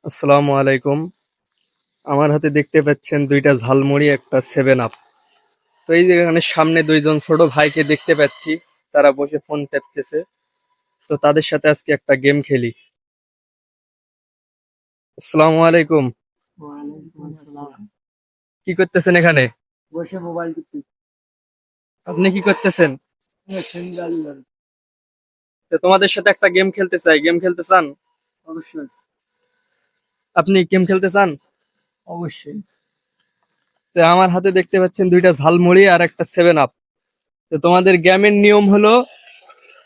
আসসালামু আলাইকুম। আমার হাতে দেখতে পাচ্ছেন দুইটা ঝালমুড়ি, একটা সেভেন আপ। তো এই যে এখানে সামনে দুইজন ছোট ভাইকে দেখতে পাচ্ছি, তারা বসে ফোন টেপতেছে। তো তাদের সাথে আজকে একটা গেম খেলি। আসসালামু আলাইকুম। ওয়ালাইকুম আসসালাম। কি করতেছেন এখানে? বসে মোবাইল টিপতেছি। আপনি কি করতেছেন? সিঙ্গাল তো তোমাদের সাথে একটা গেম খেলতে চাই, গেম খেলতে চান? অবশ্যই আপনি গেম খেলতে চান? অবশ্যই। তো আমার হাতে দেখতে পাচ্ছেন দুইটা ঝালমুড়ি আর একটা সেভেন আপ। তো তোমাদের গেমের নিয়ম হলো,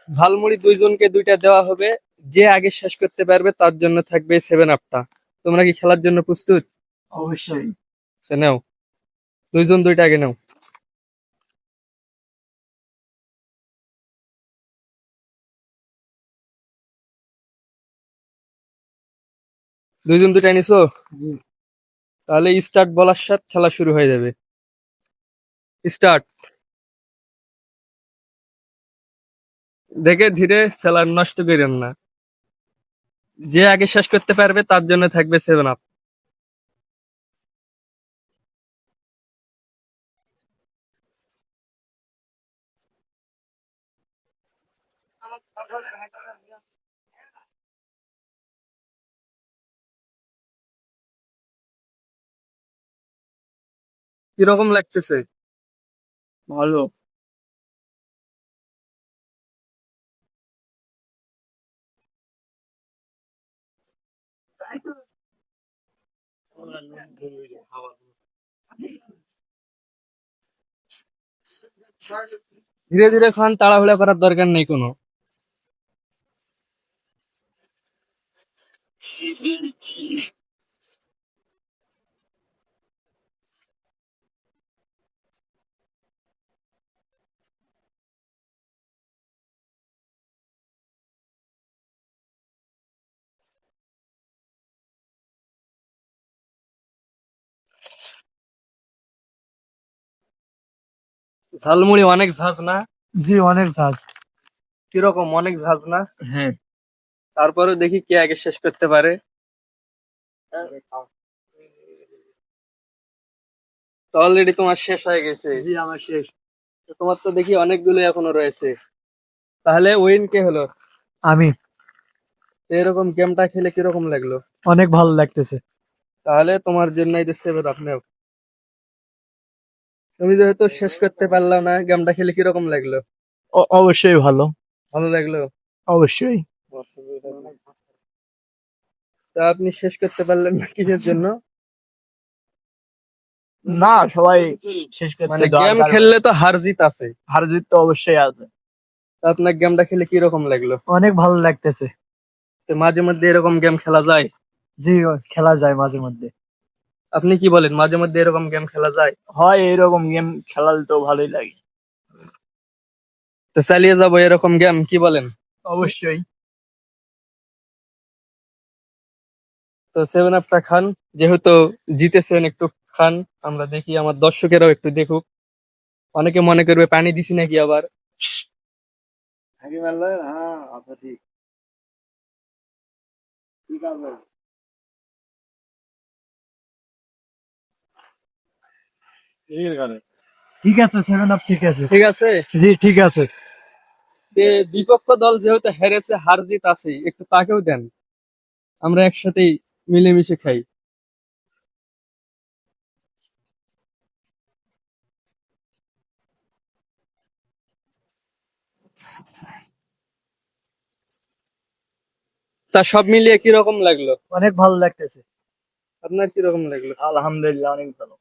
ঝালমুড়ি দুইজনকে দুইটা দেওয়া হবে। যে আগে শেষ করতে পারবে তার জন্য থাকবে সেভেন আপটা। তোমরা কি খেলার জন্য প্রস্তুত? অবশ্যই তো নাও, দুইজন দুইটা আগে নাও। দুইজন দুইটা নিছো? জি। তাহলে স্টার্ট বলার সাথে খেলা শুরু হয়ে যাবে। স্টার্ট। দেখে ধীরে, খেলা নষ্ট করেন না। যে আগে শেষ করতে পারবে তার জন্য থাকবে সেভেন আপ। কিরকম লাগতেছে? ভালো। ধীরে ধীরে খান, তাড়াহুড়া করার দরকার নেই কোনো। ঝালমুড়ি অনেক ঝাঁজ না? জি, অনেক ঝাঁজ। কিরকম অনেক ঝাঁজ না? হ্যাঁ। তারপরে দেখি কে আগে শেষ করতে পারে। তো অলরেডি তোমার শেষ হয়ে গেছে। জি, আমার শেষ। তো তোমার তো দেখি অনেকগুলো এখনো রয়েছে। তাহলে উইন কে হলো? আমি। তো এরকম গেমটা খেলে কিরকম লাগলো? অনেক ভালো লাগতেছে। তাহলে তোমার জন্য এই যে সেভেন আপ নাও। তুমি যেহেতু শেষ করতে পারলা না, গেমটা খেলে কিরকম লাগলো? অবশ্যই ভালো। ভালো লাগলো। অবশ্যই। তা আপনি শেষ করতে পারলেন না কিসের জন্য? না, সবাই শেষ করতে মানে দেওয়ার গেম কারণে খেললে তো হার জিত আছে। হার জিত তো অবশ্যই আছে। তা আপনার গেমটা খেলে কিরকম লাগলো? অনেক ভালো লাগতেছে। তো মাঝে মধ্যে এরকম গেম খেলা যায়? জি, খেলা যায় মাঝে মধ্যে। আপনি কি বলেন, মাঝে মধ্যে এরকম গেম খেলা যায়? হয়, এরকম গেম খেলালে তো ভালোই লাগে। তো চালিয়ে যাবো এরকম গেম, কি বলেন? অবশ্যই। তো সেভেন আপটা খান, যেহেতু জিতেছেন একটু খান। আমরা দেখি, আমার দর্শকেরাও একটু দেখুক। অনেকে মনে করবে পানি দিছি নাকি আবার। হ্যাঁ, আচ্ছা, ঠিক। ঠিক আছে। ঠিক আছে, 7 আপ ঠিক আছে। ঠিক আছে। জি, ঠিক আছে। যে বিপক্ষ দল যেহেতু হেরেছে, হার জিত আছে, একটু তাকেও দেন। আমরা একসাথেই মিলেমিশে খাই। তা সব মিলিয়ে কিরকম লাগলো? অনেক ভালো লাগতেছে। আপনার কিরকম লাগলো? আলহামদুলিল্লাহ, অনেক ভালো।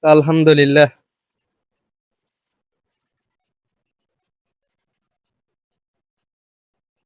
তা আলহামদুলিল্লাহ।